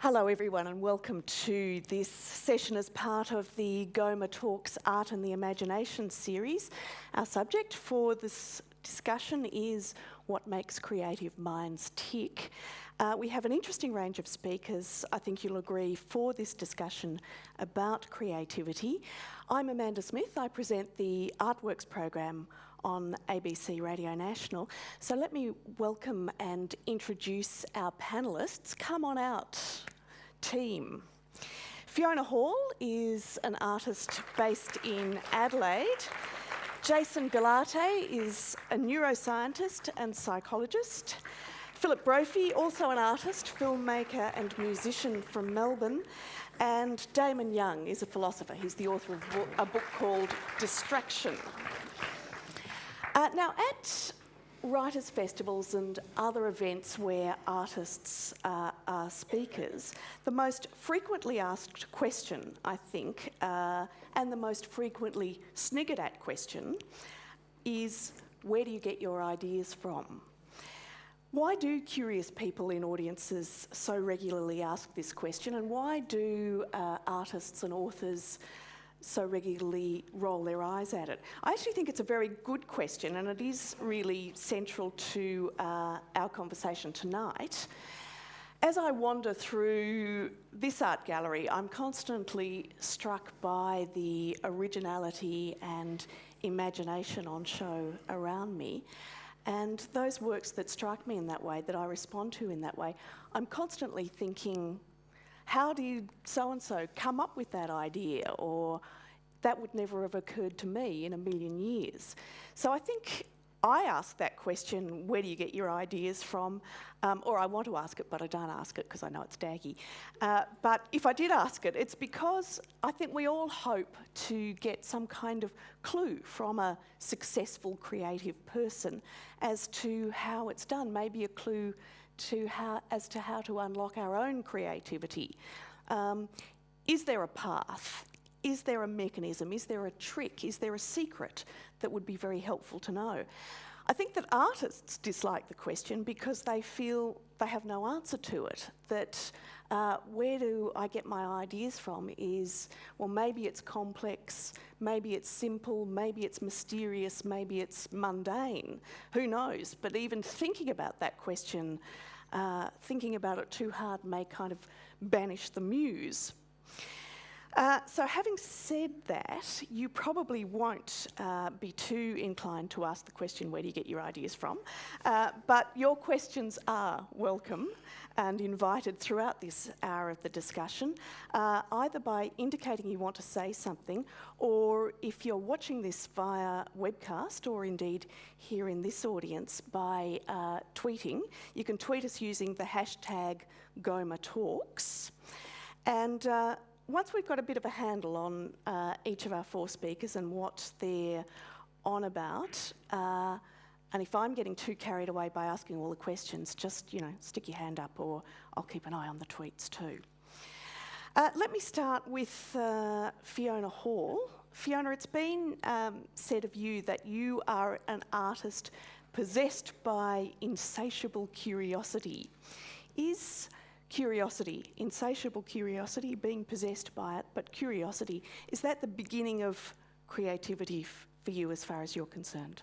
Hello everyone and welcome to this session as part of the GoMA Talks Art and the Imagination series. Our subject for this discussion is what makes creative minds tick. We have an interesting range of speakers, I think you'll agree, for this discussion about creativity. I'm Amanda Smith. I present the Artworks program on ABC Radio National. So let me welcome and introduce our panellists. Come on out, team. Fiona Hall is an artist based in Adelaide. Jason Galate is a neuroscientist and psychologist. Philip Brophy, also an artist, filmmaker and musician from Melbourne. And Damon Young is a philosopher. He's the author of a book called Distraction. Now, at writers' festivals and other events where artists are speakers, the most frequently asked question, I think, and the most frequently sniggered at question is, where do you get your ideas from? Why do curious people in audiences so regularly ask this question, and why do artists and authors so regularly roll their eyes at it? I actually think it's a very good question, and it is really central to our conversation tonight. As I wander through this art gallery, I'm constantly struck by the originality and imagination on show around me. And those works that strike me in that way, that I respond to in that way, I'm constantly thinking, how did so-and-so come up with that idea? Or that would never have occurred to me in a million years. So I think I ask that question, where do you get your ideas from? Or I want to ask it, but I don't ask it because I know it's daggy. But if I did ask it, it's because I think we all hope to get some kind of clue from a successful creative person as to how it's done, maybe a clue as to how to unlock our own creativity. Is there a path? Is there a mechanism? Is there a trick? Is there a secret that would be very helpful to know? I think that artists dislike the question because they feel they have no answer to it, that where do I get my ideas from is, well, maybe it's complex, maybe it's simple, maybe it's mysterious, maybe it's mundane, who knows? But even thinking about that question, thinking about it too hard may kind of banish the muse. So having said that, you probably won't be too inclined to ask the question, where do you get your ideas from? But your questions are welcome and invited throughout this hour of the discussion, either by indicating you want to say something, or if you're watching this via webcast, or indeed here in this audience, by tweeting. You can tweet us using the hashtag GoMA Talks. And once we've got a bit of a handle on each of our four speakers and what they're on about, and if I'm getting too carried away by asking all the questions, just, stick your hand up, or I'll keep an eye on the tweets too. Let me start with Fiona Hall. Fiona, it's been said of you that you are an artist possessed by insatiable curiosity. Is curiosity, insatiable curiosity, being possessed by it, but curiosity, is that the beginning of creativity for you as far as you're concerned?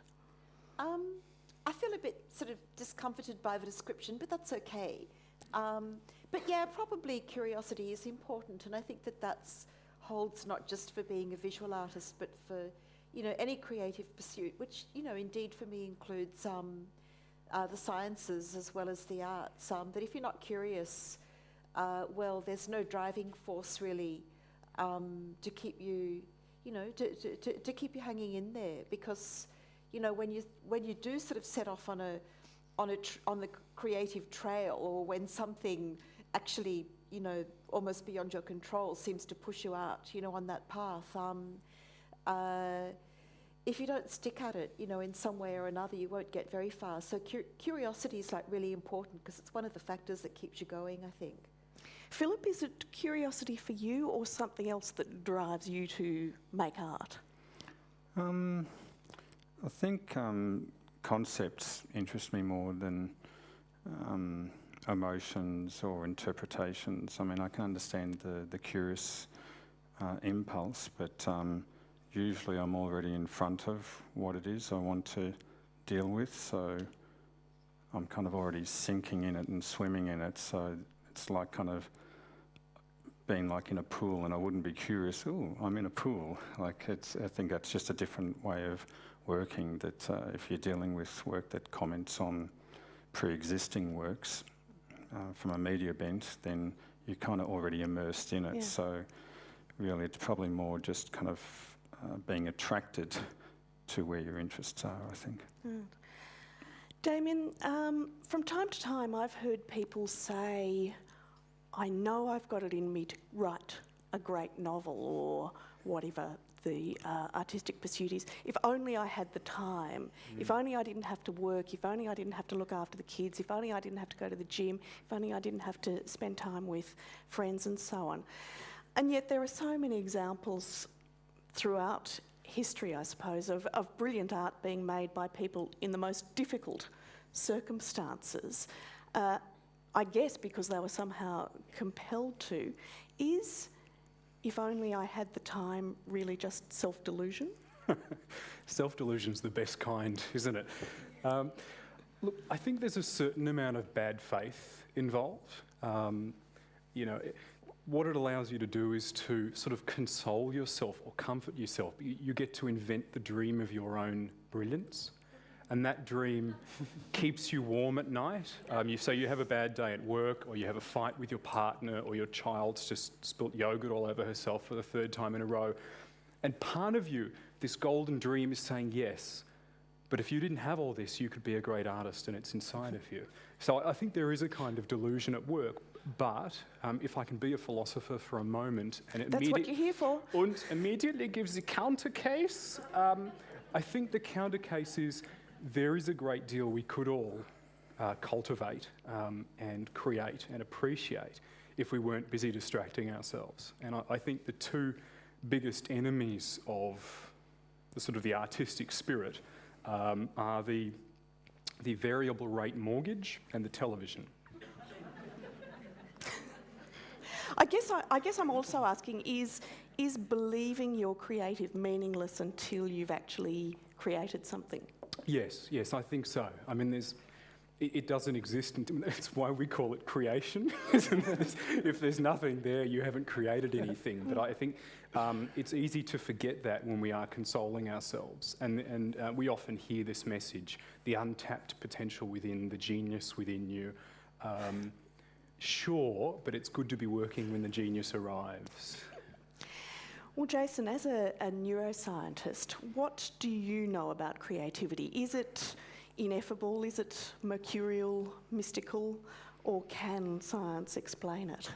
I feel a bit sort of discomforted by the description, but that's okay. But yeah, probably curiosity is important, and I think that holds not just for being a visual artist, but for any creative pursuit, which indeed for me includes the sciences as well as the arts. That if you're not curious, well, there's no driving force really to keep you, to keep you hanging in there, because when you do sort of set off on the creative trail, or when something actually almost beyond your control seems to push you out on that path, if you don't stick at it in some way or another, you won't get very far. So curiosity is really important, because it's one of the factors that keeps you going, I think. Philip, is it curiosity for you, or something else that drives you to make art? I think concepts interest me more than emotions or interpretations. I mean, I can understand the curious impulse, but usually I'm already in front of what it is I want to deal with, so I'm kind of already sinking in it and swimming in it, so it's like kind of being like in a pool, and I wouldn't be curious, oh, I'm in a pool. Like, I think that's just a different way of working, that if you're dealing with work that comments on pre-existing works from a media bent, then you're kind of already immersed in it. Yeah. So really it's probably more just kind of being attracted to where your interests are, I think. Mm. Damien, from time to time I've heard people say, I know I've got it in me to write a great novel or whatever the artistic pursuit is. If only I had the time, if only I didn't have to work, if only I didn't have to look after the kids, if only I didn't have to go to the gym, if only I didn't have to spend time with friends and so on. And yet there are so many examples throughout history, I suppose, of brilliant art being made by people in the most difficult circumstances. I guess because they were somehow compelled to. Is if only I had the time really just self-delusion? Self-delusion's the best kind, isn't it? Look, I think there's a certain amount of bad faith involved. What it allows you to do is to sort of console yourself or comfort yourself. You get to invent the dream of your own brilliance. And that dream keeps you warm at night. So you have a bad day at work, or you have a fight with your partner, or your child's just spilt yogurt all over herself for the third time in a row. And part of you, this golden dream, is saying yes, but if you didn't have all this, you could be a great artist, and it's inside of you. So I think there is a kind of delusion at work. But if I can be a philosopher for a moment, and That's what you're here for. And immediately gives the counter case, I think the counter case is, there is a great deal we could all cultivate and create and appreciate if we weren't busy distracting ourselves. And I think the two biggest enemies of the sort of the artistic spirit are the variable rate mortgage and the television. I guess I'm also asking, is believing you're creative meaningless until you've actually created something? Yes, I think so. I mean, it doesn't exist. That's why we call it creation. If there's nothing there, you haven't created anything. But I think it's easy to forget that when we are consoling ourselves. And we often hear this message, the untapped potential within, the genius within you. Sure, but it's good to be working when the genius arrives. Well, Jason, as a neuroscientist, what do you know about creativity? Is it ineffable? Is it mercurial, mystical? Or can science explain it?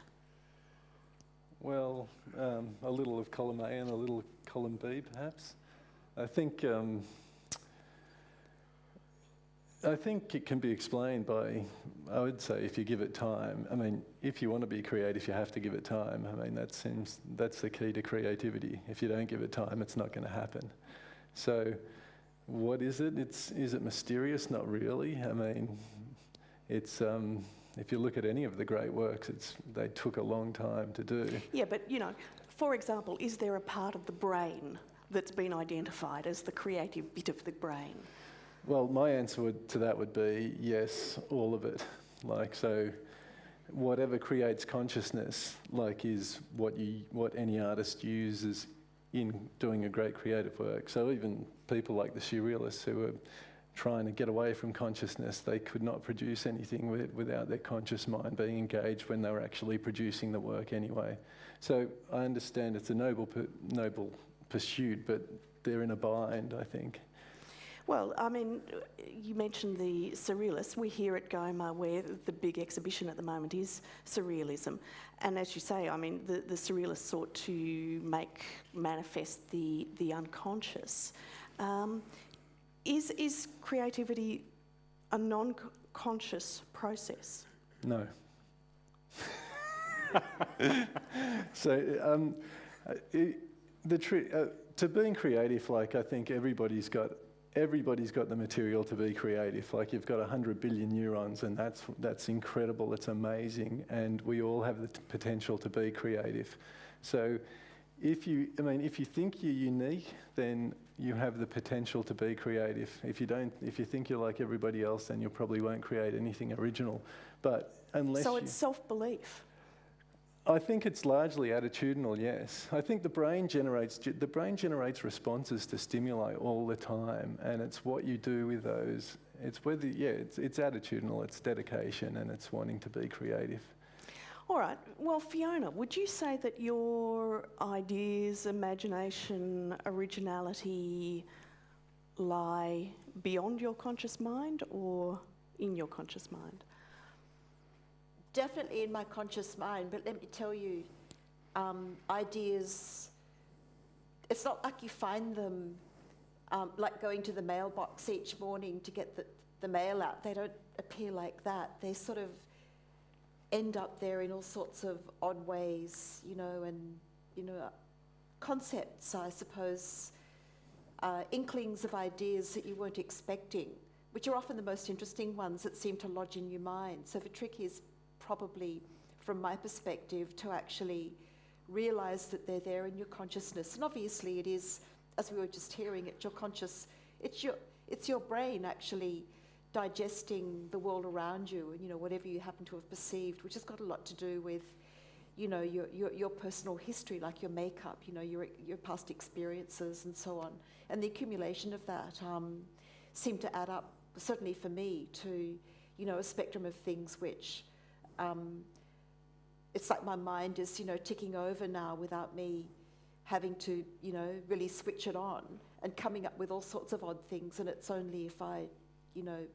Well, a little of column A and a little of column B, perhaps. I think it can be explained by, I would say, if you give it time. I mean, if you want to be creative, you have to give it time. I mean, that's the key to creativity. If you don't give it time, it's not going to happen. So, what is it? Is it mysterious? Not really. I mean, it's if you look at any of the great works, they took a long time to do. Yeah, but for example, is there a part of the brain that's been identified as the creative bit of the brain? Well, my answer to that would be yes, all of it. So whatever creates consciousness, is what any artist uses in doing a great creative work. So even people like the Surrealists who were trying to get away from consciousness, they could not produce anything without their conscious mind being engaged when they were actually producing the work anyway. So I understand it's a noble pursuit, but they're in a bind, I think. Well, I mean, you mentioned the Surrealists. We're here at GoMA where the big exhibition at the moment is Surrealism. And as you say, I mean, the Surrealists sought to make manifest the unconscious. Is creativity a non-conscious process? No. So, to being creative, I think everybody's got everybody's got the material to be creative. Like, you've got 100 billion neurons, and that's incredible, it's amazing, and we all have the potential to be creative. So if you think you're unique, then you have the potential to be creative. If you think you're like everybody else, then you probably won't create anything original. But unless it's self-belief. I think it's largely attitudinal, yes. I think the brain generates responses to stimuli all the time, and it's what you do with those. It's attitudinal, it's dedication, and it's wanting to be creative. All right. Well, Fiona, would you say that your ideas, imagination, originality lie beyond your conscious mind or in your conscious mind? Definitely in my conscious mind, but let me tell you, ideas, it's not like you find them like going to the mailbox each morning to get the mail out. They don't appear like that. They sort of end up there in all sorts of odd ways, and concepts, I suppose, inklings of ideas that you weren't expecting, which are often the most interesting ones that seem to lodge in your mind. So the trick is probably, from my perspective, to actually realise that they're there in your consciousness. And obviously it is, as we were just hearing, it's your brain actually digesting the world around you, and whatever you happen to have perceived, which has got a lot to do with your personal history, like your makeup, your past experiences and so on. And the accumulation of that seemed to add up, certainly for me, to a spectrum of things which it's like my mind is ticking over now without me having to really switch it on and coming up with all sorts of odd things. And it's only if I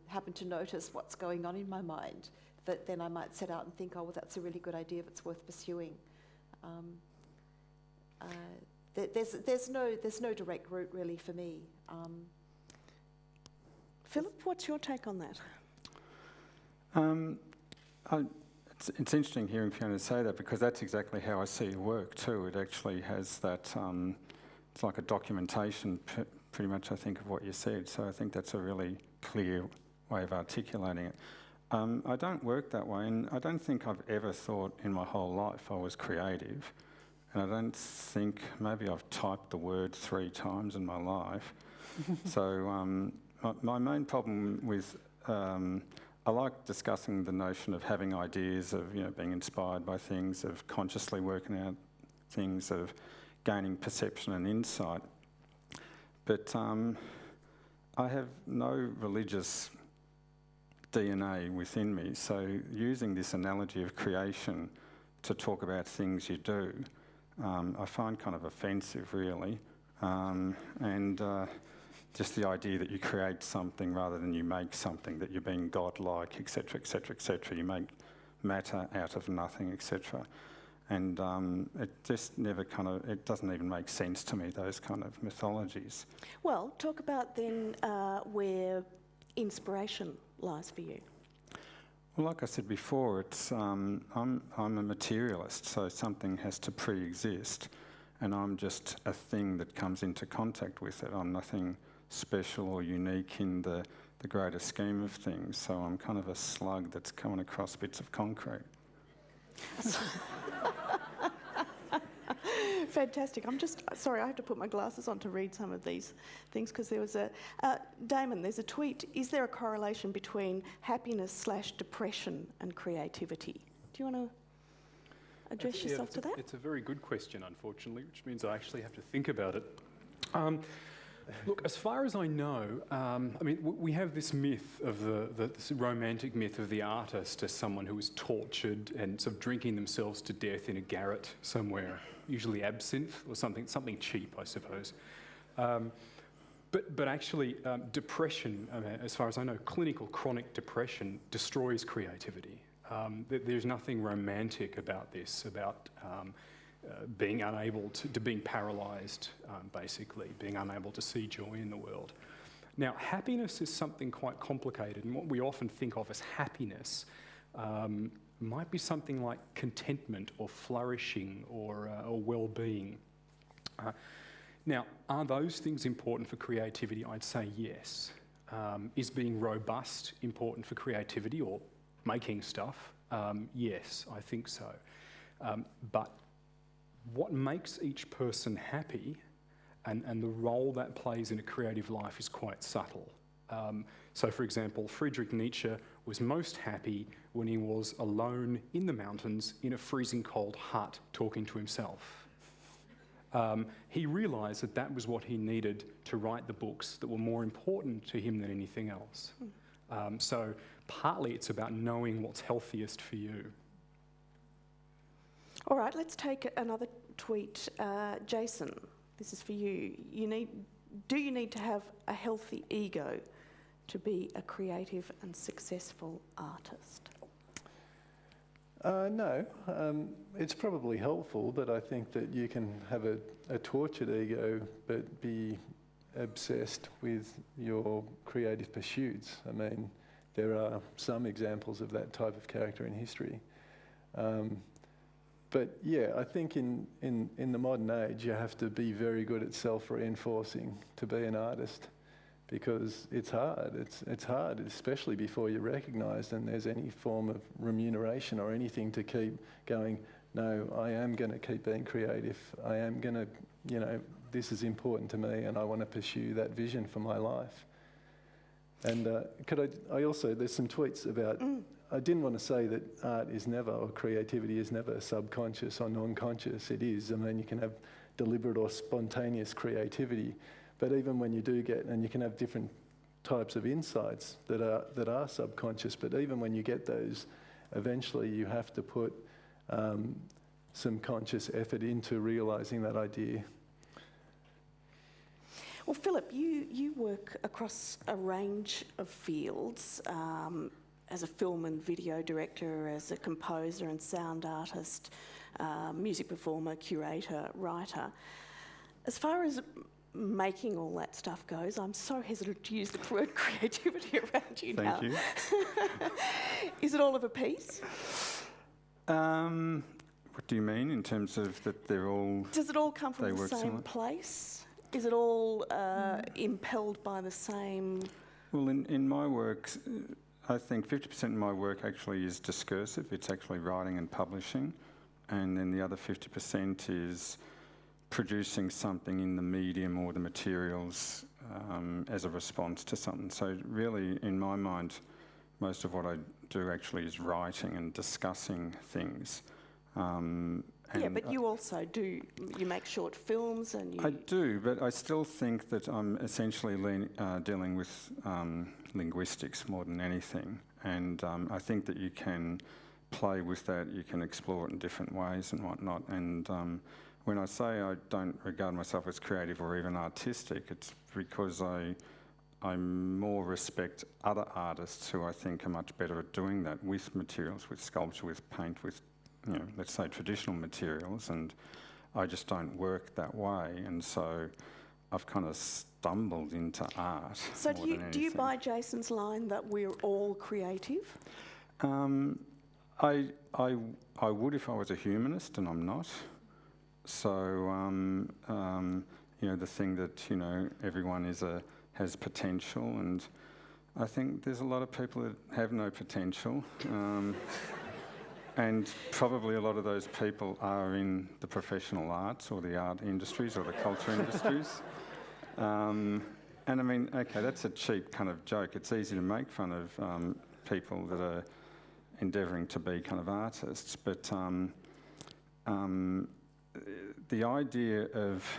happen to notice what's going on in my mind that then I might set out and think, oh, well, that's a really good idea if it's worth pursuing. There's no direct route really for me. Philip, what's your take on that? It's interesting hearing Fiona say that, because that's exactly how I see your work too. It actually has that, it's like a documentation pretty much, I think, of what you said. So I think that's a really clear way of articulating it. I don't work that way, and I don't think I've ever thought in my whole life I was creative. And I don't think, maybe I've typed the word 3 times in my life. So my main problem with, I like discussing the notion of having ideas, of being inspired by things, of consciously working out things, of gaining perception and insight. But I have no religious DNA within me, so using this analogy of creation to talk about things you do, I find kind of offensive, really. Just the idea that you create something rather than you make something, that you're being godlike, etc., etc., etc. You make matter out of nothing, etc. And it just never it doesn't even make sense to me, those kind of mythologies. Well, talk about then where inspiration lies for you. Well, like I said before, it's I'm a materialist, so something has to pre-exist, and I'm just a thing that comes into contact with it. I'm nothing special or unique in the greater scheme of things, so I'm kind of a slug that's coming across bits of concrete. Fantastic. I'm just, sorry, I have to put my glasses on to read some of these things, because there was Damon, there's a tweet, is there a correlation between happiness/depression and creativity? Do you want to address yourself to that? It's a very good question, unfortunately, which means I actually have to think about it. Look, as far as I know, we have this myth of this romantic myth of the artist as someone who is tortured and sort of drinking themselves to death in a garret somewhere, usually absinthe or something cheap, I suppose. But actually, depression, as far as I know, clinical chronic depression destroys creativity. There's nothing romantic about this, about being unable to being paralysed, basically, being unable to see joy in the world. Now, happiness is something quite complicated, and what we often think of as happiness might be something like contentment or flourishing or well-being. Now, are those things important for creativity? I'd say yes. Is being robust important for creativity or making stuff? Yes, I think so. But what makes each person happy and the role that plays in a creative life is quite subtle. So, for example, Friedrich Nietzsche was most happy when he was alone in the mountains in a freezing cold hut talking to himself. He realised that that was what he needed to write the books that were more important to him than anything else. So partly it's about knowing what's healthiest for you. All right, let's take another tweet. Jason, this is for you. Do you need to have a healthy ego to be a creative and successful artist? No, it's probably helpful, but I think that you can have a tortured ego but be obsessed with your creative pursuits. I mean, there are some examples of that type of character in history. But yeah, I think in the modern age you have to be very good at self-reinforcing to be an artist, because it's hard. It's hard, especially before you're recognised and there's any form of remuneration or anything to keep going, no, I am going to keep being creative. I am going to, this is important to me and I want to pursue that vision for my life. And there's some tweets about, I didn't want to say that art is never, or creativity is never subconscious or non-conscious. It is. I mean, you can have deliberate or spontaneous creativity. But even when you do get, and you can have different types of insights that are subconscious, but even when you get those, eventually you have to put some conscious effort into realising that idea. Well, Philip, you work across a range of fields as a film and video director, as a composer and sound artist, music performer, curator, writer. As far as making all that stuff goes, I'm so hesitant to use the word creativity around you now. Thank you. Is it all of a piece? What do you mean in terms of that they're all... Does it all come from the same place? Is it all impelled by the same... Well, in my work, I think 50% of my work actually is discursive. It's actually writing and publishing. And then the other 50% is producing something in the medium or the materials as a response to something. So really, in my mind, most of what I do actually is writing and discussing things. Yeah, but you also do, you make short films and you... I do, but I still think that I'm essentially dealing with linguistics more than anything. And I think that you can play with that, you can explore it in different ways and whatnot. And when I say I don't regard myself as creative or even artistic, it's because I more respect other artists who I think are much better at doing that with materials, with sculpture, with paint, with, let's say traditional materials, and I just don't work that way. And so I've kind of stumbled into art. So do you buy Jason's line that we're all creative? I would if I was a humanist, and I'm not. So, the thing that, everyone has potential, and I think there's a lot of people that have no potential. And probably a lot of those people are in the professional arts or the art industries or the culture industries. And I mean, okay, that's a cheap kind of joke. It's easy to make fun of people that are endeavouring to be kind of artists, but the idea of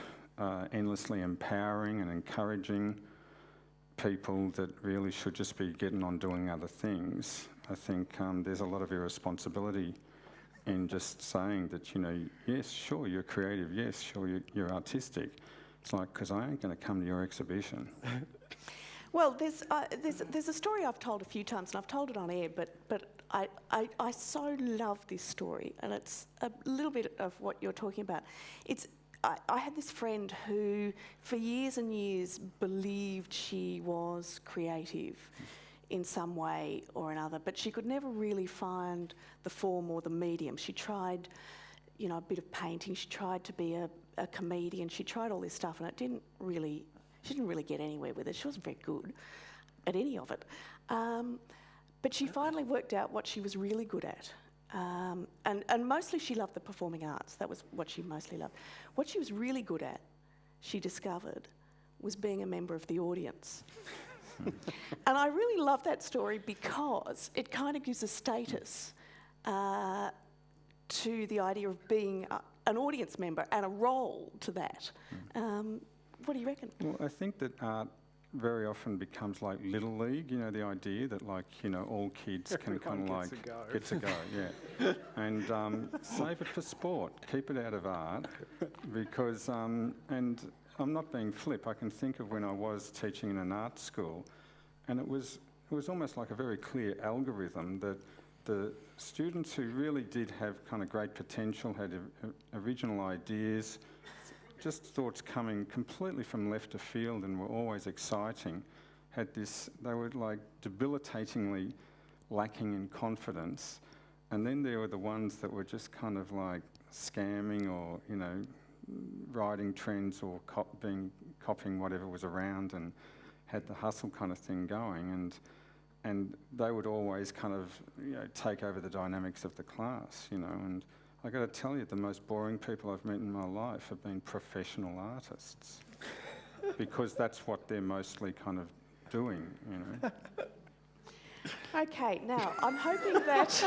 endlessly empowering and encouraging people that really should just be getting on doing other things, I think there's a lot of irresponsibility in just saying that, yes, sure, you're creative, yes, sure, you're artistic. It's like, because I ain't going to come to your exhibition. Well, there's a story I've told a few times, and I've told it on air, but I so love this story, and it's a little bit of what you're talking about. I had this friend who, for years and years, believed she was creative in some way or another, but she could never really find the form or the medium. She tried, a bit of painting. She tried to be a comedian. She tried all this stuff, and she didn't really get anywhere with it. She wasn't very good at any of it. But she finally worked out what she was really good at. And mostly she loved the performing arts. That was what she mostly loved. What she was really good at, she discovered, was being a member of the audience. And I really love that story because it kind of gives a status to the idea of being an audience member and a role to that. What do you reckon? Well, I think that art very often becomes like Little League, you know, the idea that, like, you know, all kids can kind of like get to go, yeah. And save it for sport, keep it out of art, because, and I'm not being flip, I can think of when I was teaching in an art school, and it was almost like a very clear algorithm that the students who really did have kind of great potential, had original ideas, just thoughts coming completely from left of field and were always exciting, had this, they were like debilitatingly lacking in confidence. And then there were the ones that were just kind of like scamming or, you know, riding trends or copying whatever was around and had the hustle kind of thing going. And they would always kind of, you know, take over the dynamics of the class, you know. And I got to tell you, the most boring people I've met in my life have been professional artists, because that's what they're mostly kind of doing, you know. Okay, now I'm hoping that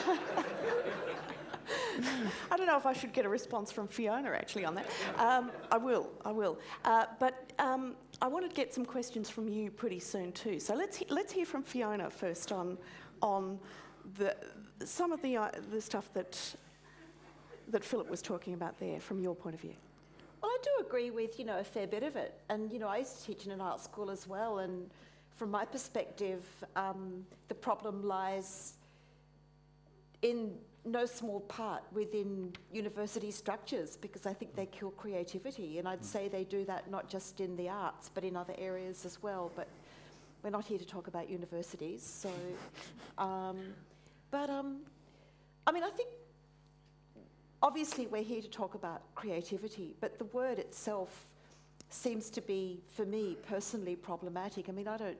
I don't know if I should get a response from Fiona actually on that. I will. But I want to get some questions from you pretty soon too. So let's hear from Fiona first on some of the stuff that Philip was talking about there from your point of view. Well, I do agree with, you know, a fair bit of it. And, you know, I used to teach in an art school as well. And from my perspective, the problem lies in no small part within university structures, because I think they kill creativity. And I'd say they do that not just in the arts, but in other areas as well. But we're not here to talk about universities. So, I mean, I think obviously we're here to talk about creativity, but the word itself seems to be, for me personally, problematic. I mean, I don't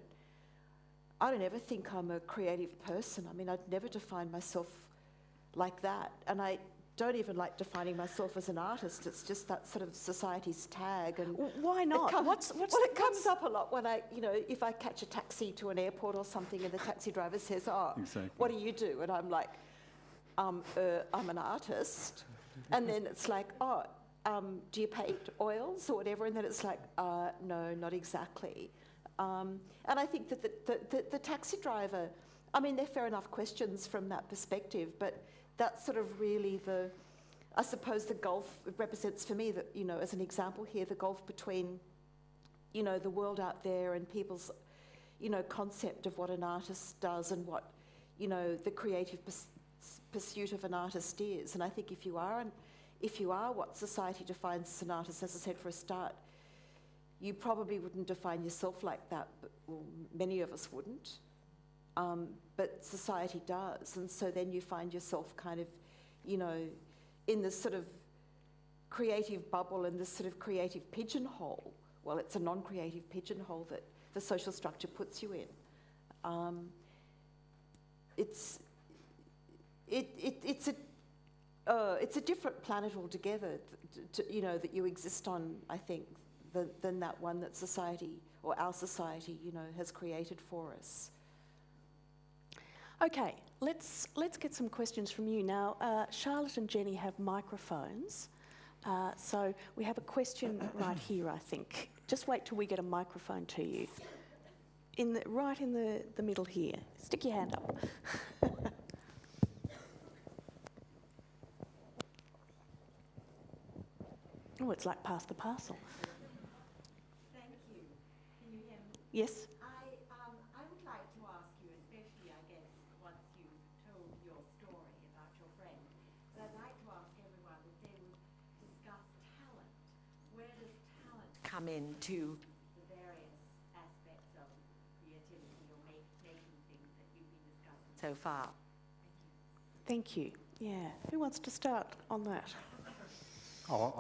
ever think I'm a creative person. I mean, I'd never define myself like that. And I don't even like defining myself as an artist. It's just that sort of society's tag. And why not? It comes up a lot when you know, if I catch a taxi to an airport or something and the taxi driver says, "Oh, exactly. What do you do?" And I'm like, I'm an artist. And then it's like, "Oh, do you paint oils or whatever?" And then it's like, no, not exactly. And I think that the taxi driver, I mean, they're fair enough questions from that perspective, but that's sort of really I suppose the gulf represents for me, that, you know, as an example here, the gulf between, you know, the world out there and people's, you know, concept of what an artist does and what, you know, the creative pursuit of an artist is. And I think if you are what society defines as an artist, as I said for a start, you probably wouldn't define yourself like that, but well, many of us wouldn't. But society does, and so then you find yourself kind of, you know, in this sort of creative bubble and this sort of creative pigeonhole. Well, it's a non-creative pigeonhole that the social structure puts you in. It's a different planet altogether, you know, that you exist on, I think, than that one that society, or our society, you know, has created for us. Okay, let's get some questions from you now. Charlotte and Jenny have microphones, so we have a question right here, I think. Just wait till we get a microphone to you. Right in the middle here. Stick your hand up. Oh, it's like pass the parcel. Thank you. Can you hear me? Yes. I would like to ask you, especially, I guess, once you told your story about your friend, but I'd like to ask everyone if they would discuss talent. Where does talent come into the various aspects of creativity or making things that you've been discussing so far? Thank you. Yeah. Who wants to start on that?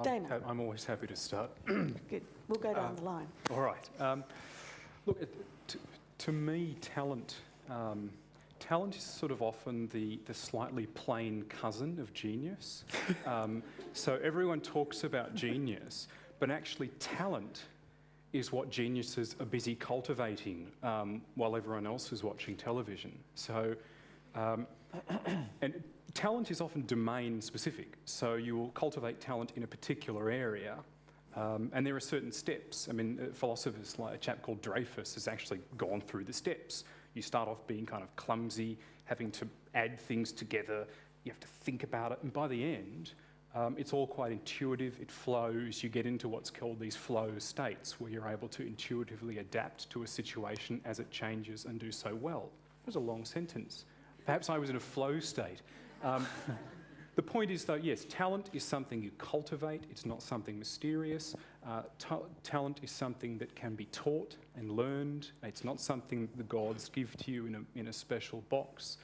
Damon. I'm always happy to start. Good. We'll go down the line. All right. Look, to me, talent is sort of often the slightly plain cousin of genius. So everyone talks about genius, but actually talent is what geniuses are busy cultivating while everyone else is watching television. So, and talent is often domain specific. So you will cultivate talent in a particular area, and there are certain steps. I mean, philosophers like a chap called Dreyfus has actually gone through the steps. You start off being kind of clumsy, having to add things together. You have to think about it, and by the end, it's all quite intuitive. It flows. You get into what's called these flow states, where you're able to intuitively adapt to a situation as it changes and do so well. It was a long sentence. Perhaps I was in a flow state. The point is, though, yes, talent is something you cultivate. It's not something mysterious. Talent is something that can be taught and learned. It's not something the gods give to you in a special box.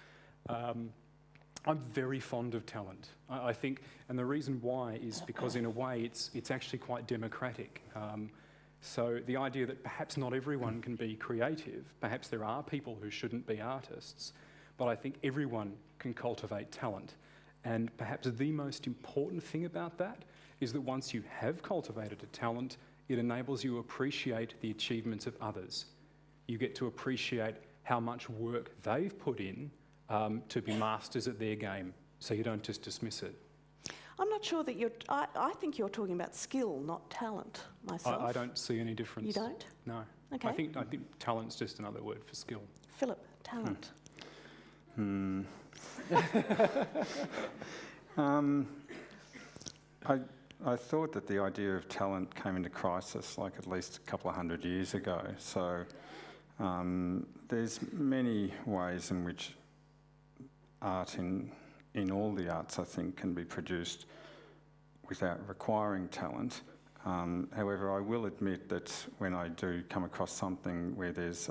I'm very fond of talent. I think, and the reason why is because in a way it's actually quite democratic. So the idea that perhaps not everyone can be creative, perhaps there are people who shouldn't be artists, but I think everyone can cultivate talent. And perhaps the most important thing about that is that once you have cultivated a talent, it enables you to appreciate the achievements of others. You get to appreciate how much work they've put in to be masters at their game, so you don't just dismiss it. I'm not sure that I think you're talking about skill, not talent, myself. I don't see any difference. You don't? No. Okay. I think talent's just another word for skill. Philip, talent. I thought that the idea of talent came into crisis like at least a couple of 100 years ago. So there's many ways in which art in all the arts, I think, can be produced without requiring talent. However, I will admit that when I do come across something where there's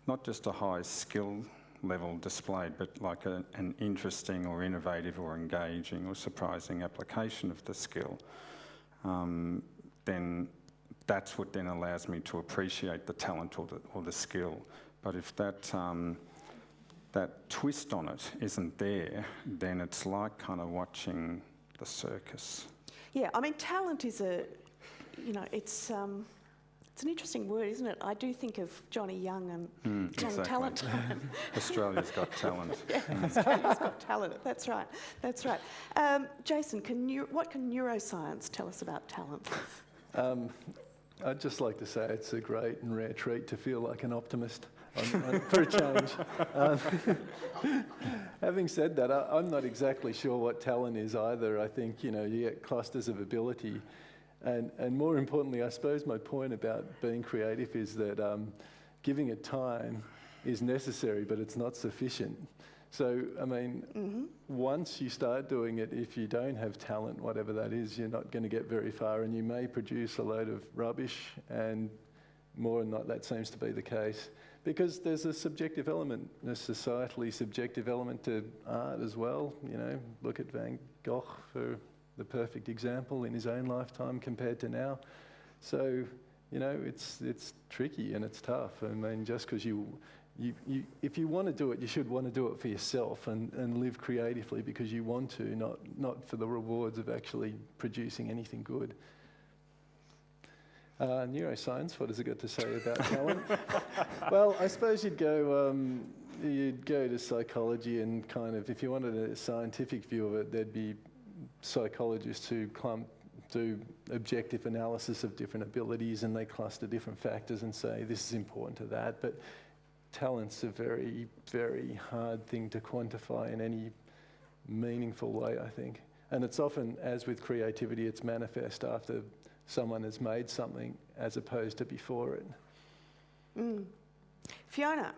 not just a high skill level displayed, but like an interesting or innovative or engaging or surprising application of the skill, then that's what then allows me to appreciate the talent or the skill. But if that twist on it isn't there, then it's like kind of watching the circus. Yeah, I mean, talent is it's an interesting word, isn't it? I do think of Johnny Young and Young exactly. Talent. Australia's Got Talent. Yeah, Australia's Got Talent. That's right. That's right. Jason, what can neuroscience tell us about talent? I'd just like to say it's a great and rare treat to feel like an optimist for a change. Having said that, I'm not exactly sure what talent is either. I think, you get clusters of ability. And more importantly, I suppose my point about being creative is that giving it time is necessary, but it's not sufficient. So, I mean, once you start doing it, if you don't have talent, whatever that is, you're not going to get very far, and you may produce a load of rubbish, and more than not, that seems to be the case. Because there's a subjective element, a societally subjective element to art as well. Look at Van Gogh for the perfect example in his own lifetime compared to now. So, it's tricky and it's tough. I mean, just because if you want to do it, you should want to do it for yourself and live creatively because you want to, not for the rewards of actually producing anything good. Neuroscience, what has it got to say about talent? Well, I suppose you'd go to psychology and kind of, if you wanted a scientific view of it, there'd be psychologists who do objective analysis of different abilities, and they cluster different factors and say this is important to that. But talent's a very, very hard thing to quantify in any meaningful way, I think. And it's often, as with creativity, it's manifest after someone has made something as opposed to before it. Fiona,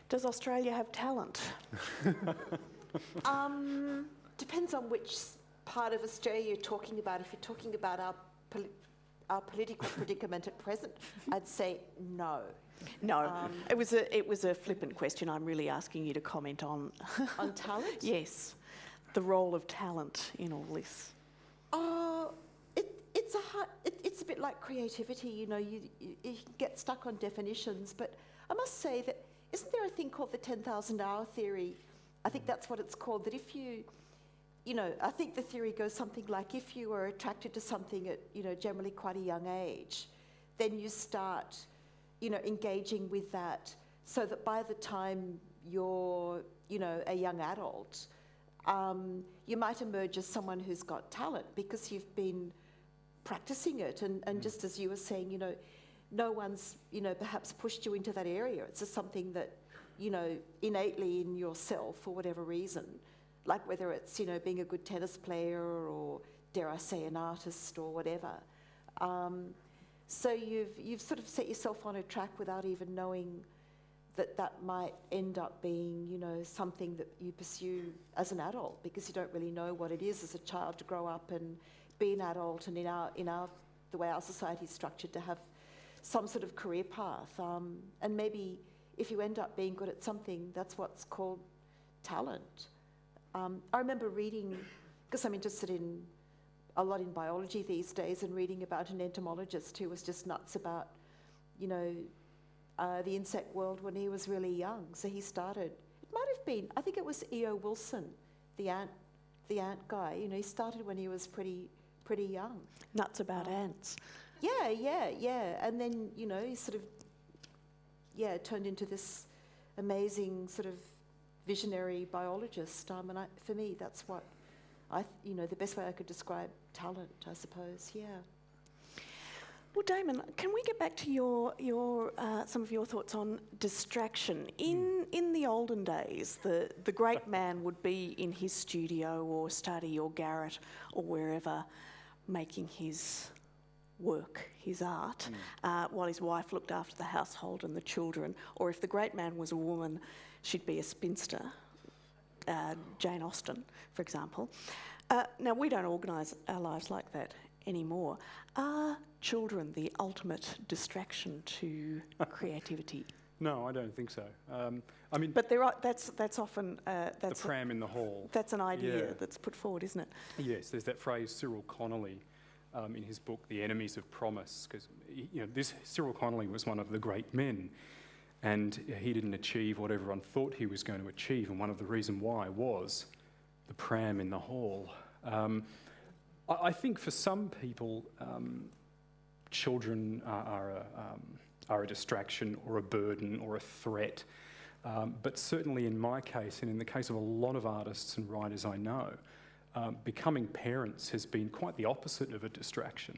does Australia have talent? Depends on which part of Australia you're talking about. If you're talking about our political predicament at present, I'd say no. No, it was a flippant question. I'm really asking you to comment on on talent. Yes, the role of talent in all this. it's it's a bit like creativity, you know, you get stuck on definitions, but I must say that, isn't there a thing called the 10,000 hour theory? I think that's what it's called, that if you know, I think the theory goes something like, if you are attracted to something at, you know, generally quite a young age, then you start, you know, engaging with that, so that by the time you're, you know, a young adult, you might emerge as someone who's got talent because you've been practicing it. And just as you were saying, you know, no one's, you know, perhaps pushed you into that area. It's just something that, you know, innately in yourself for whatever reason, like whether it's, you know, being a good tennis player or, dare I say, an artist or whatever. So you've sort of set yourself on a track without even knowing that might end up being, you know, something that you pursue as an adult, because you don't really know what it is as a child to grow up and be an adult, and in our the way our society is structured, to have some sort of career path. And maybe if you end up being good at something, that's what's called talent. I remember reading, because I'm interested in a lot in biology these days, and reading about an entomologist who was just nuts about, you know, the insect world when he was really young. So he started, it might have been, I think it was E.O. Wilson, the ant guy. You know, he started when he was pretty young. Nuts about ants. Yeah. And then, you know, he sort of, turned into this amazing sort of visionary biologist. And for me, that's what you know, the best way I could describe talent, I suppose. Yeah. Well, Damon, can we get back to your some of your thoughts on distraction? In the olden days, the great man would be in his studio or study or garret or wherever, making his work, his art, while his wife looked after the household and the children. Or if the great man was a woman, she'd be a spinster, Jane Austen, for example. Now, we don't organise our lives like that anymore. Are children the ultimate distraction to creativity? No, I don't think so. I mean, but that's often the pram in the hall. That's an idea that's put forward, isn't it? Yes, there's that phrase, Cyril Connolly, in his book The Enemies of Promise, because, you know, this Cyril Connolly was one of the great men, and he didn't achieve what everyone thought he was going to achieve, and one of the reasons why was the pram in the hall. I think for some people, children are a distraction or a burden or a threat. But certainly in my case, and in the case of a lot of artists and writers I know, becoming parents has been quite the opposite of a distraction.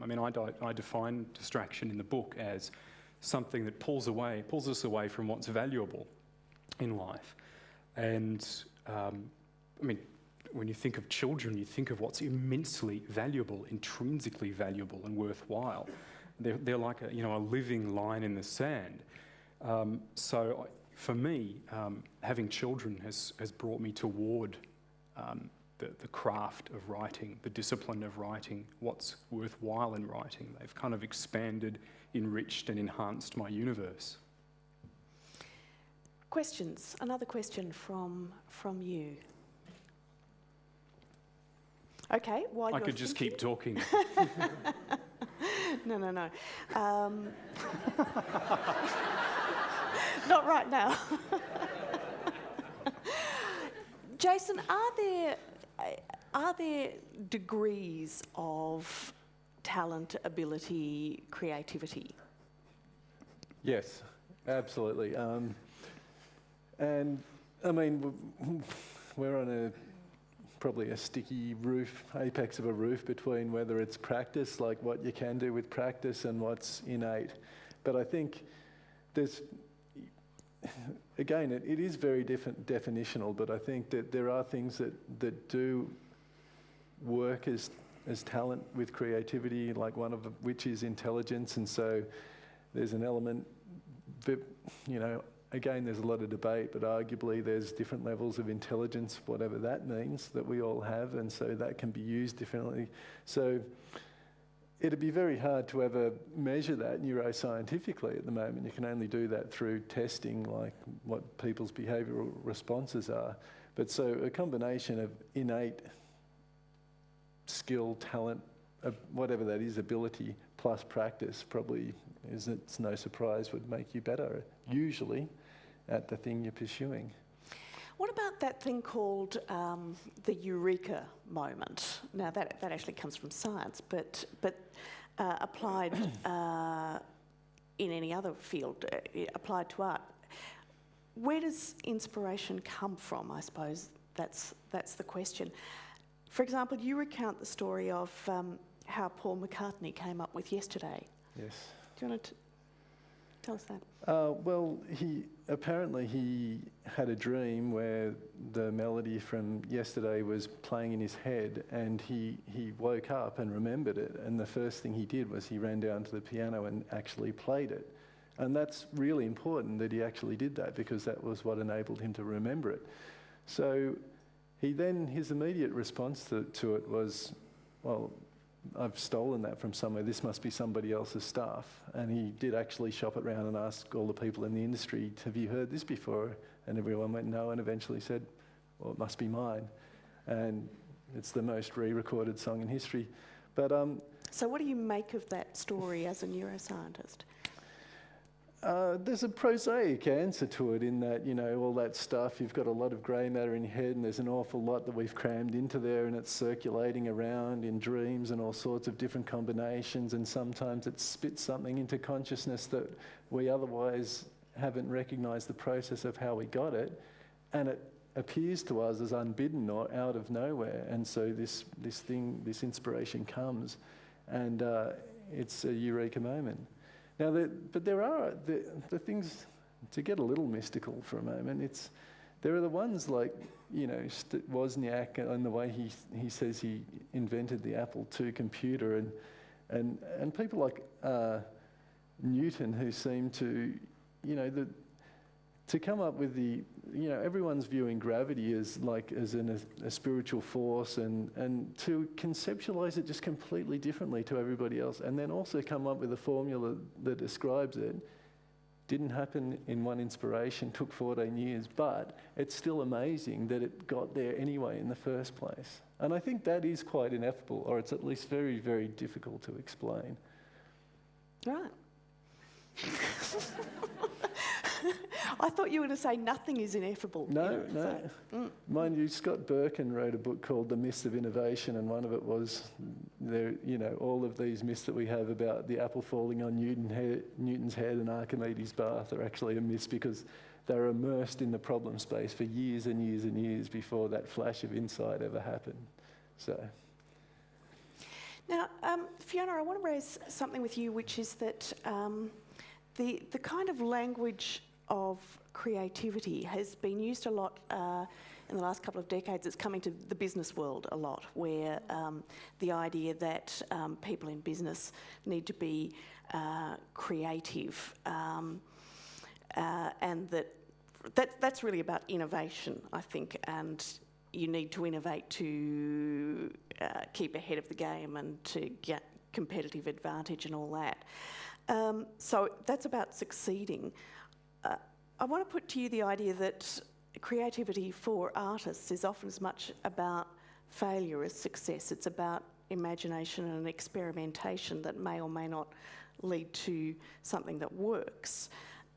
I mean, I define distraction in the book as something that pulls us away from what's valuable in life. And I mean, when you think of children, you think of what's immensely valuable, intrinsically valuable and worthwhile. They're like a living line in the sand. So for me, having children has brought me toward the craft of writing, the discipline of writing, what's worthwhile in writing. They've kind of expanded, enriched and enhanced my universe. Questions? Another question from you. Okay, while I you're could just keep talking. No. Not right now. Jason, are there degrees of talent, ability, creativity? Yes, absolutely. And I mean, we're on probably a sticky roof, apex of a roof between whether it's practice, like what you can do with practice, and what's innate. But I think there's, again, it is very definitional, but I think that there are things that do work as talent with creativity, like one of which is intelligence. And so there's an element that, you know, again, there's a lot of debate, but arguably there's different levels of intelligence, whatever that means, that we all have, and so that can be used differently. So it'd be very hard to ever measure that neuroscientifically at the moment. You can only do that through testing, like what people's behavioural responses are. But so a combination of innate skill, talent, whatever that is, ability plus practice probably it's no surprise would make you better, usually, at the thing you're pursuing. What about that thing called the eureka moment? Now that actually comes from science, but applied in any other field, applied to art. Where does inspiration come from? I suppose that's the question. For example, you recount the story of how Paul McCartney came up with Yesterday. Yes. Do you want to tell us that? Well, he had a dream where the melody from Yesterday was playing in his head, and he woke up and remembered it, and the first thing he did was he ran down to the piano and actually played it. And that's really important that he actually did that, because that was what enabled him to remember it. So his immediate response to it was, well, I've stolen that from somewhere. This must be somebody else's stuff. And he did actually shop it around and ask all the people in the industry, have you heard this before? And everyone went no, and eventually said, well, it must be mine. And it's the most re-recorded song in history. But so what do you make of that story as a neuroscientist? There's a prosaic answer to it, in that, all that stuff, you've got a lot of grey matter in your head, and there's an awful lot that we've crammed into there, and it's circulating around in dreams and all sorts of different combinations, and sometimes it spits something into consciousness that we otherwise haven't recognised the process of how we got it, and it appears to us as unbidden or out of nowhere, and so this inspiration comes, and it's a eureka moment. Now, but there are the things, to get a little mystical for a moment, there are the ones like, Wozniak and the way he says he invented the Apple II computer, and people like Newton, who seem to, to come up with everyone's viewing gravity as a spiritual force, and to conceptualize it just completely differently to everybody else, and then also come up with a formula that describes it. Didn't happen in one inspiration, took 14 years, but it's still amazing that it got there anyway in the first place. And I think that is quite ineffable, or it's at least very, very difficult to explain. Right. I thought you were going to say nothing is ineffable. No. Mind you, Scott Birkin wrote a book called The Myths of Innovation, and one of it was all of these myths that we have about the apple falling on Newton's head and Archimedes' bath are actually a myth, because they were immersed in the problem space for years and years and years before that flash of insight ever happened. So. Now, Fiona, I want to raise something with you, which is that the kind of language of creativity has been used a lot in the last couple of decades. It's coming to the business world a lot, where the idea that people in business need to be creative, and that's really about innovation, I think, and you need to innovate to keep ahead of the game and to get competitive advantage and all that. So that's about succeeding. I want to put to you the idea that creativity for artists is often as much about failure as success. It's about imagination and experimentation that may or may not lead to something that works.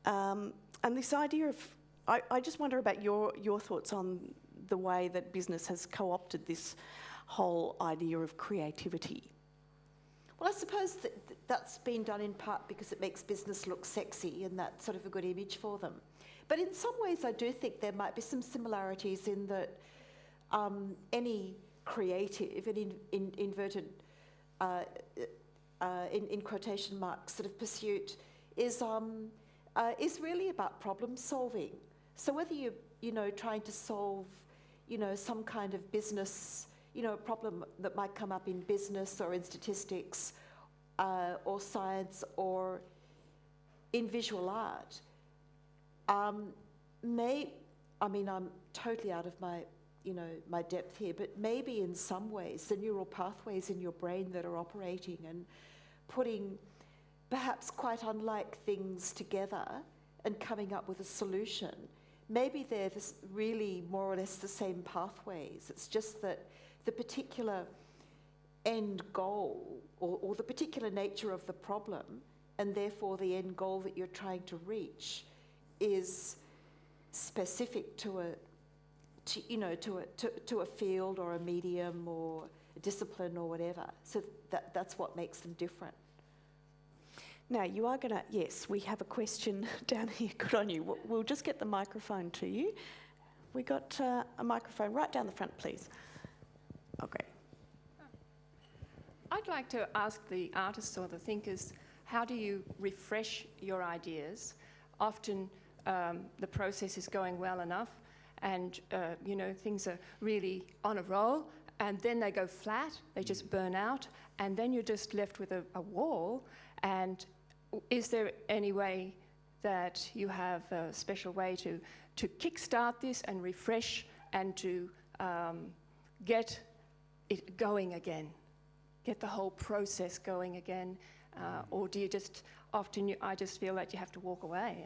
And this idea of, I just wonder about your thoughts on the way that business has co-opted this whole idea of creativity. Well, I suppose that's been done in part because it makes business look sexy, and that's sort of a good image for them. But in some ways, I do think there might be some similarities in that any creative and inverted, in quotation marks, sort of pursuit is really about problem solving. So whether you're trying to solve, some kind of business, a problem that might come up in business or in statistics or science or in visual art, I'm totally out of my depth here, but maybe in some ways the neural pathways in your brain that are operating and putting perhaps quite unlike things together and coming up with a solution, maybe they're really more or less the same pathways. It's just that the particular end goal or the particular nature of the problem, and therefore the end goal that you're trying to reach is specific to a field or a medium or a discipline or whatever. So that's what makes them different. Now, you are going to, yes, we have a question down here. Good on you. We'll just get the microphone to you. We got a microphone right down the front, please. Okay. I'd like to ask the artists or the thinkers, how do you refresh your ideas? Often the process is going well enough and, things are really on a roll, and then they go flat, they just burn out, and then you're just left with a wall. And is there any way that you have a special way to kickstart this and refresh and to get it going again, get the whole process going again? Or do you just, often I just feel like you have to walk away,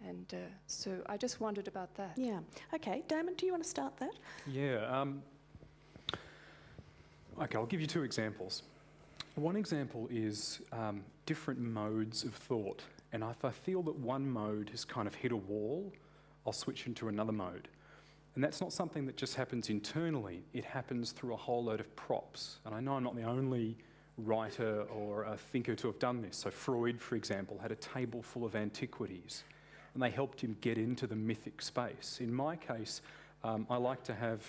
and so I just wondered about that. Yeah. Okay, Damon, do you want to start that? Yeah. Okay, I'll give you 2 examples. One example is different modes of thought, and if I feel that one mode has kind of hit a wall, I'll switch into another mode. And that's not something that just happens internally, it happens through a whole load of props. And I know I'm not the only writer or a thinker to have done this. So Freud, for example, had a table full of antiquities, and they helped him get into the mythic space. In my case, I like to have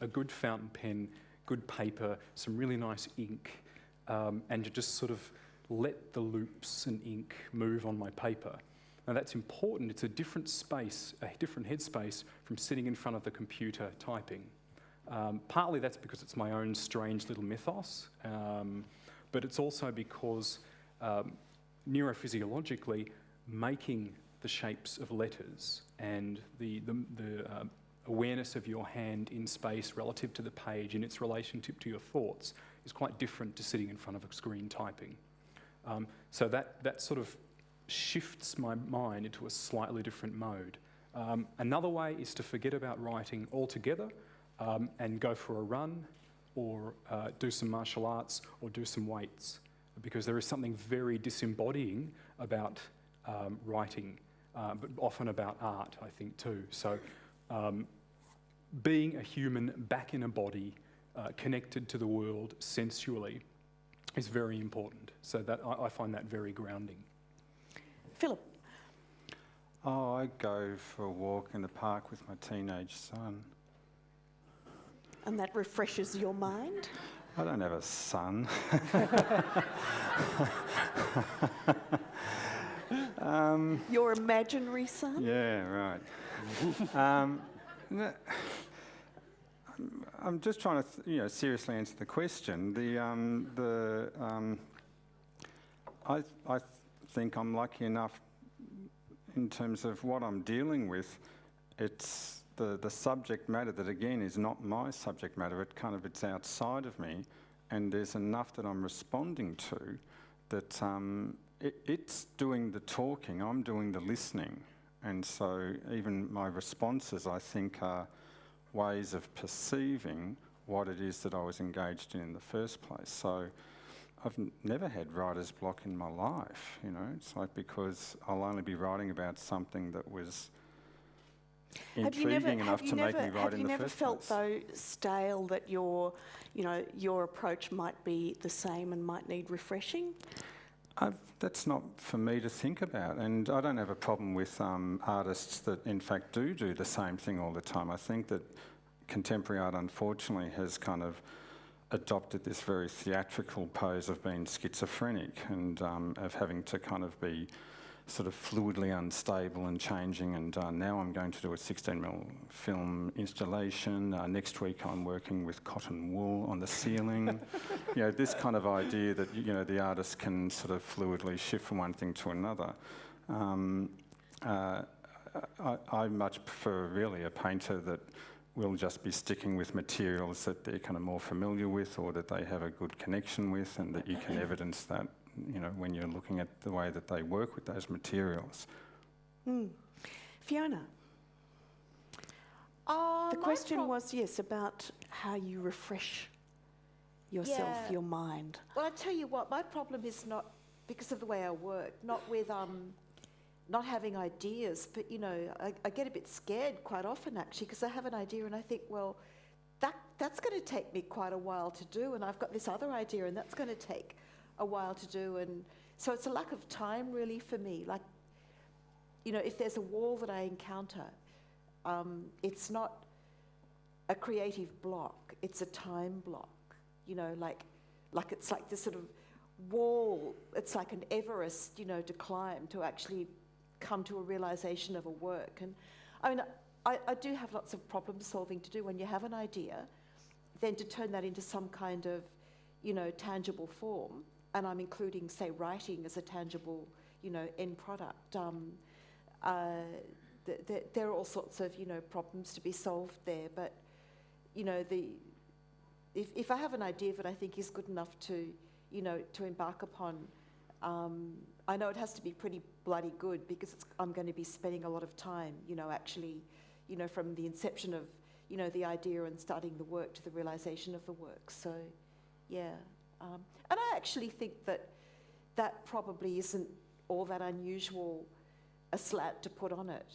a good fountain pen, good paper, some really nice ink, and to just sort of let the loops and ink move on my paper. Now that's important. It's a different space, a different headspace from sitting in front of the computer typing. Partly that's because it's my own strange little mythos, but it's also because neurophysiologically making the shapes of letters and the awareness of your hand in space relative to the page and its relationship to your thoughts is quite different to sitting in front of a screen typing. So that sort of shifts my mind into a slightly different mode. Another way is to forget about writing altogether and go for a run or do some martial arts or do some weights, because there is something very disembodying about writing, but often about art, I think, too. So being a human back in a body, connected to the world sensually, is very important. So that I find that very grounding. Philip? Oh, I go for a walk in the park with my teenage son. And that refreshes your mind? I don't have a son. Your imaginary son? Yeah, right. I'm just trying to, seriously answer the question. I think I'm lucky enough in terms of what I'm dealing with. It's the subject matter that, again, is not my subject matter. It's outside of me, and there's enough that I'm responding to that it's doing the talking, I'm doing the listening. And so even my responses, I think, are ways of perceiving what it is that I was engaged in the first place. So I've never had writer's block in my life, It's like, because I'll only be writing about something that was intriguing enough to make me write in the first place. Have you never felt, though, stale, that your approach might be the same and might need refreshing? That's not for me to think about, and I don't have a problem with artists that in fact do the same thing all the time. I think that contemporary art, unfortunately, has kind of adopted this very theatrical pose of being schizophrenic and of having to kind of be sort of fluidly unstable and changing, and now I'm going to do a 16mm film installation. Next week I'm working with cotton wool on the ceiling. This kind of idea that the artist can sort of fluidly shift from one thing to another. I much prefer really a painter that will just be sticking with materials that they're kind of more familiar with or that they have a good connection with, and that you can evidence that when you're looking at the way that they work with those materials. Fiona? The question was, yes, about how you refresh yourself, Yeah. your mind? Well, I tell you what, my problem is not because of the way I work, not with not having ideas, but you know, I get a bit scared quite often actually because I have an idea and I think, well, that's going to take me quite a while to do, and I've got this other idea and that's going to take a while to do, and so it's a lack of time really for me. Like, you know, if there's a wall that I encounter, it's not a creative block, it's a time block. You know, like it's like this sort of wall, it's like an Everest, you know, to climb to actually come to a realization of a work. And I mean, I do have lots of problem solving to do when you have an idea, then to turn that into some kind of, you know, tangible form. And I'm including, say, writing as a tangible, you know, end product. There are all sorts of, you know, problems to be solved there. But, you know, if I have an idea that I think is good enough to, you know, to embark upon, I know it has to be pretty bloody good because I'm going to be spending a lot of time, you know, actually, you know, from the inception of, you know, the idea and starting the work to the realization of the work. So, yeah. And I actually think that probably isn't all that unusual a slant to put on it.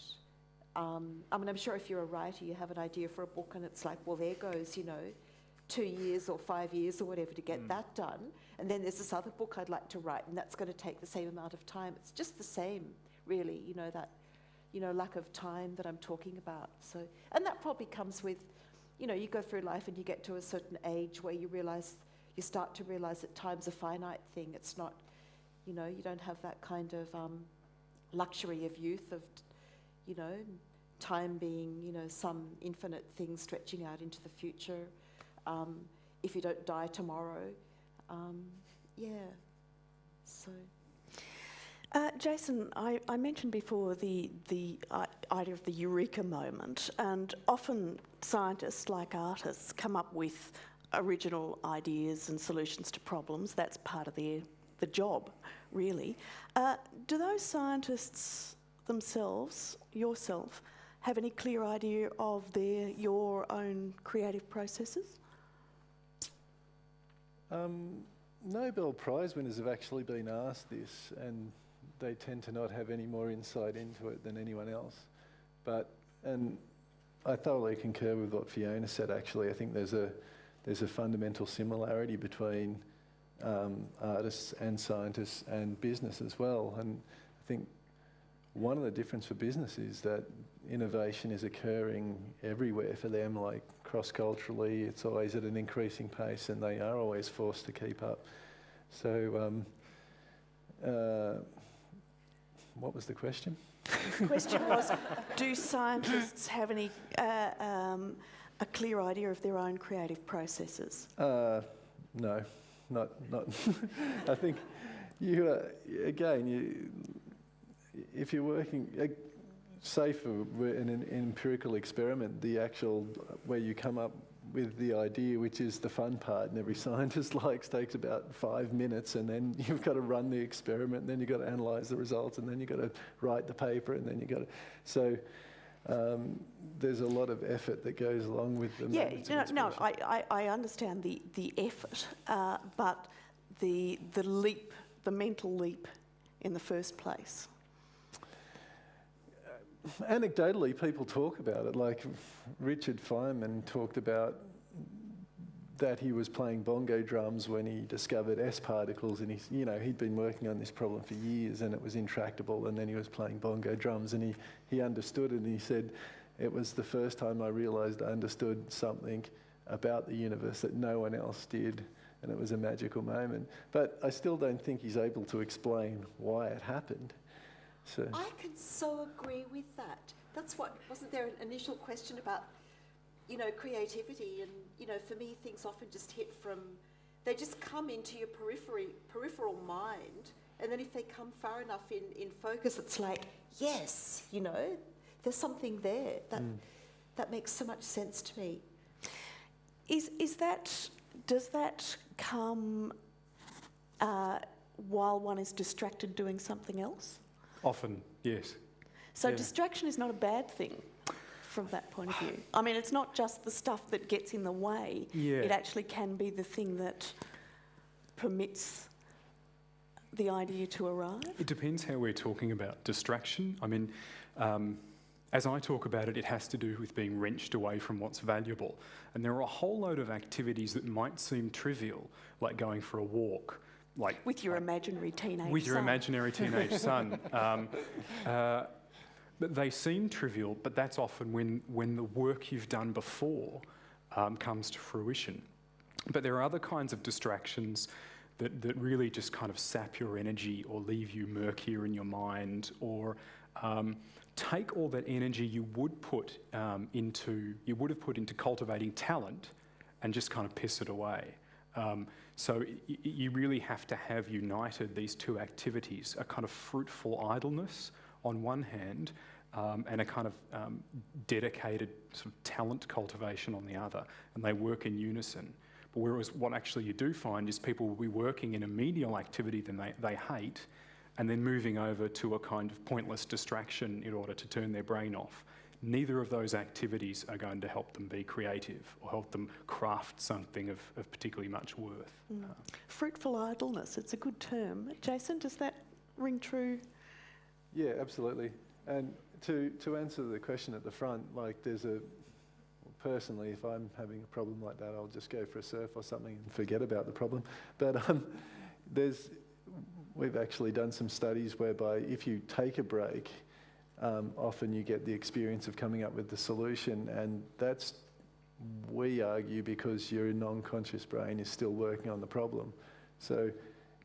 I mean, I'm sure if you're a writer, you have an idea for a book and it's like, well, there goes, you know, 2 years or 5 years or whatever to get that done. And then there's this other book I'd like to write and that's going to take the same amount of time. It's just the same, really, you know, that, you know, lack of time that I'm talking about. So, and that probably comes with, you know, you go through life and you get to a certain age where you start to realize that time's a finite thing. It's not, you know, you don't have that kind of luxury of youth of, you know, time being, you know, some infinite thing stretching out into the future. If you don't die tomorrow, yeah. So, Jason, I mentioned before the idea of the eureka moment, and often scientists, like artists, come up with original ideas and solutions to problems. That's part of the job, really. Do those scientists themselves, yourself, have any clear idea of your own creative processes? Nobel Prize winners have actually been asked this, and they tend to not have any more insight into it than anyone else. And I thoroughly concur with what Fiona said, actually. I think there's a fundamental similarity between artists and scientists and business as well. And I think one of the differences for business is that innovation is occurring everywhere for them, like cross-culturally. It's always at an increasing pace and they are always forced to keep up. So what was the question? The question was, do scientists have any a clear idea of their own creative processes? No, not. I think if you're working, say for an empirical experiment, the actual where you come up with the idea, which is the fun part, and every scientist takes about 5 minutes, and then you've got to run the experiment, and then you've got to analyse the results, and then you've got to write the paper, and then you've got to... So there's a lot of effort that goes along with the methods of expression. I understand the effort, but the leap, the mental leap in the first place. Anecdotally, people talk about it. Like Richard Feynman talked about that he was playing bongo drums when he discovered S particles, and he'd been working on this problem for years, and it was intractable. And then he was playing bongo drums, and he understood it. And he said, "It was the first time I realised I understood something about the universe that no one else did, and it was a magical moment." But I still don't think he's able to explain why it happened. So I can so agree with that. That's what, wasn't there an initial question about, creativity? And, for me, things often just they just come into your peripheral mind. And then if they come far enough in focus, it's like, yes, there's something there. That makes so much sense to me. Does that come while one is distracted doing something else? Often, yes. So distraction is not a bad thing from that point of view. I mean, it's not just the stuff that gets in the way. Yeah. It actually can be the thing that permits the idea to arrive. It depends how we're talking about distraction. I mean, as I talk about it, it has to do with being wrenched away from what's valuable. And there are a whole load of activities that might seem trivial, like going for a walk. Like With your imaginary teenage son. With your imaginary teenage son. But they seem trivial, but that's often when the work you've done before comes to fruition. But there are other kinds of distractions that really just kind of sap your energy or leave you murkier in your mind, or take all that energy you would have put into cultivating talent and just kind of piss it away. So you really have to have united these two activities, a kind of fruitful idleness on one hand, and a kind of dedicated sort of talent cultivation on the other, and they work in unison. But whereas what actually you do find is people will be working in a menial activity that they hate, and then moving over to a kind of pointless distraction in order to turn their brain off. Neither of those activities are going to help them be creative or help them craft something of particularly much worth. Fruitful idleness, it's a good term. Jason, does that ring true? Yeah, absolutely. And to answer the question at the front, like personally, if I'm having a problem like that, I'll just go for a surf or something and forget about the problem. But we've actually done some studies whereby if you take a break, often you get the experience of coming up with the solution, and that's, we argue, because your non-conscious brain is still working on the problem. So,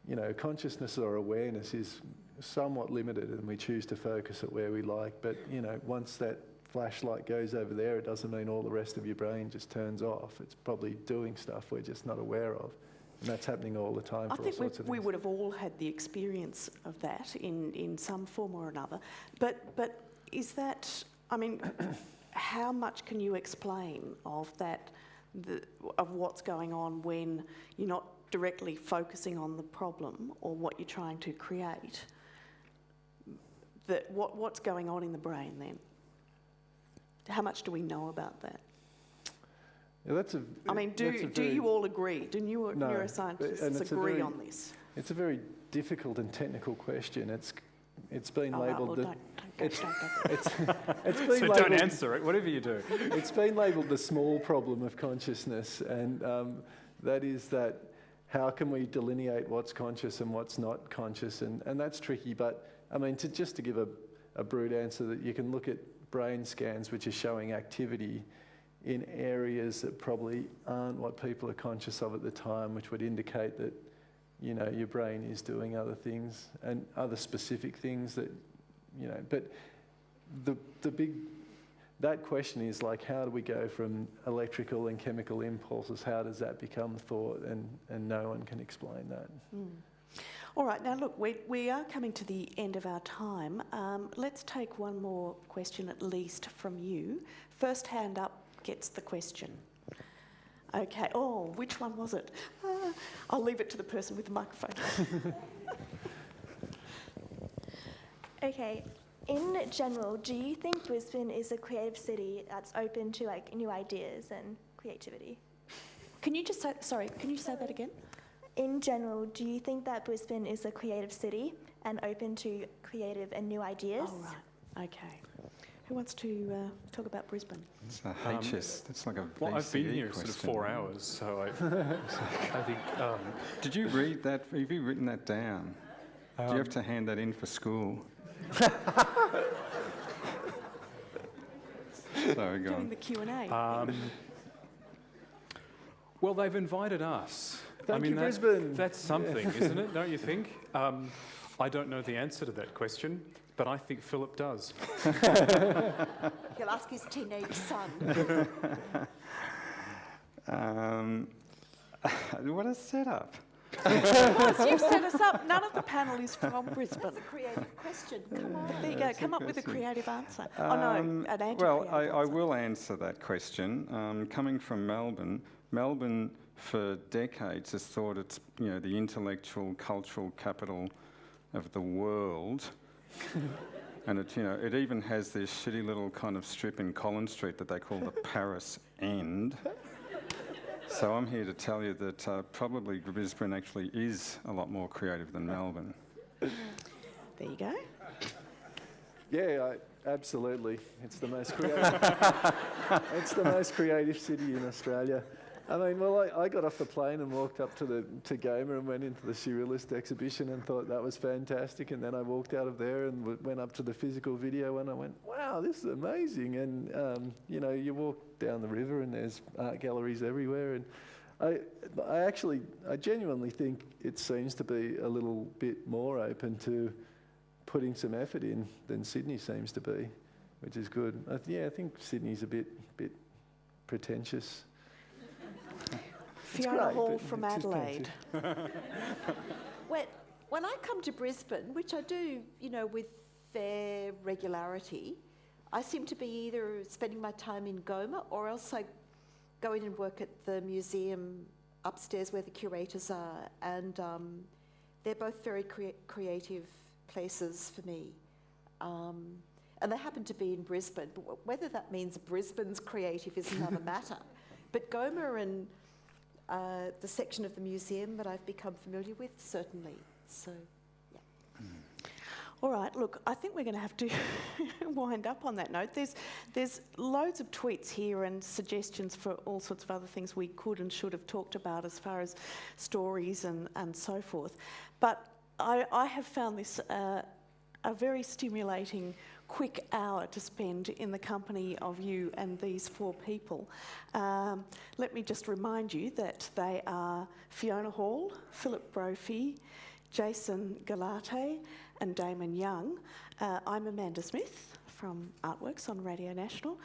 you know, consciousness or awareness is somewhat limited, and we choose to focus it where we like, but, you know, once that flashlight goes over there, it doesn't mean all the rest of your brain just turns off. It's probably doing stuff we're just not aware of. And that's happening all the time for all sorts of things. I think we would have all had the experience of that in some form or another. But is that, I mean, how much can you explain of that, of what's going on when you're not directly focusing on the problem or what you're trying to create? What's going on in the brain then? How much do we know about that? Yeah, do you all agree? Do neuroscientists agree on this? It's a very difficult and technical question. It's been labelled. Don't answer it. Whatever you do. It's been labelled the small problem of consciousness, and that is that how can we delineate what's conscious and what's not conscious, and that's tricky. But I mean, to give a brute answer, that you can look at brain scans which are showing activity in areas that probably aren't what people are conscious of at the time, which would indicate that, you know, your brain is doing other things and other specific things that, you know, but that question is like, how do we go from electrical and chemical impulses? How does that become thought? And no one can explain that. All right, now look, we are coming to the end of our time. Let's take one more question at least from you. First hand up gets the question. Okay, oh, which one was it? I'll leave it to the person with the microphone. Okay, in general, do you think Brisbane is a creative city that's open to like new ideas and creativity? Can you say that again? In general, do you think that Brisbane is a creative city and open to creative and new ideas? Oh, right. Okay. Who wants to talk about Brisbane? It's a HS. That's like a VCE Well, I've been here question. sort of 4 hours, so I think... Did you read that? Have you written that down? Do you have to hand that in for school? Sorry, go on. Doing the Q&A. Well, they've invited us. Thank you, Brisbane. That's something, isn't it? Don't you think? I don't know the answer to that question, but I think Philip does. He'll ask his teenage son. What a setup. Because you've set us up. None of the panel is from Brisbane. That's a creative question. Come on. There you go. Come up with a creative answer. An anti-creative Well, I answer. will answer that question. Coming from Melbourne for decades has thought it's, you know, the intellectual, cultural capital of the world. And it, you know, it even has this shitty little kind of strip in Collins Street that they call the Paris End. So I'm here to tell you that probably Brisbane actually is a lot more creative than Melbourne. There you go. Yeah, absolutely. It's the most creative. It's the most creative city in Australia. I mean, well, I got off the plane and walked up to GoMA and went into the Surrealist exhibition and thought that was fantastic. And then I walked out of there and went up to the physical video and I went, wow, this is amazing. And you know, you walk down the river and there's art galleries everywhere. And I genuinely think it seems to be a little bit more open to putting some effort in than Sydney seems to be, which is good. I think Sydney's a bit pretentious. Fiona Hall from Adelaide. When I come to Brisbane, which I do, you know, with fair regularity, I seem to be either spending my time in GoMA or else I go in and work at the museum upstairs where the curators are, and they're both very creative places for me. And they happen to be in Brisbane, but whether that means Brisbane's creative is another matter. But GoMA and the section of the museum that I've become familiar with, certainly. So, yeah. All right, look, I think we're going to have to wind up on that note. There's loads of tweets here and suggestions for all sorts of other things we could and should have talked about as far as stories and so forth. But I have found this a very stimulating, quick hour to spend in the company of you and these four people. Let me just remind you that they are Fiona Hall, Philip Brophy, Jason Galate and Damon Young. I'm Amanda Smith from Artworks on Radio National.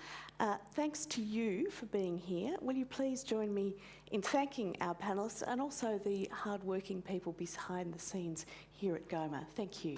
Thanks to you for being here. Will you please join me in thanking our panellists and also the hard-working people behind the scenes here at GoMA. Thank you.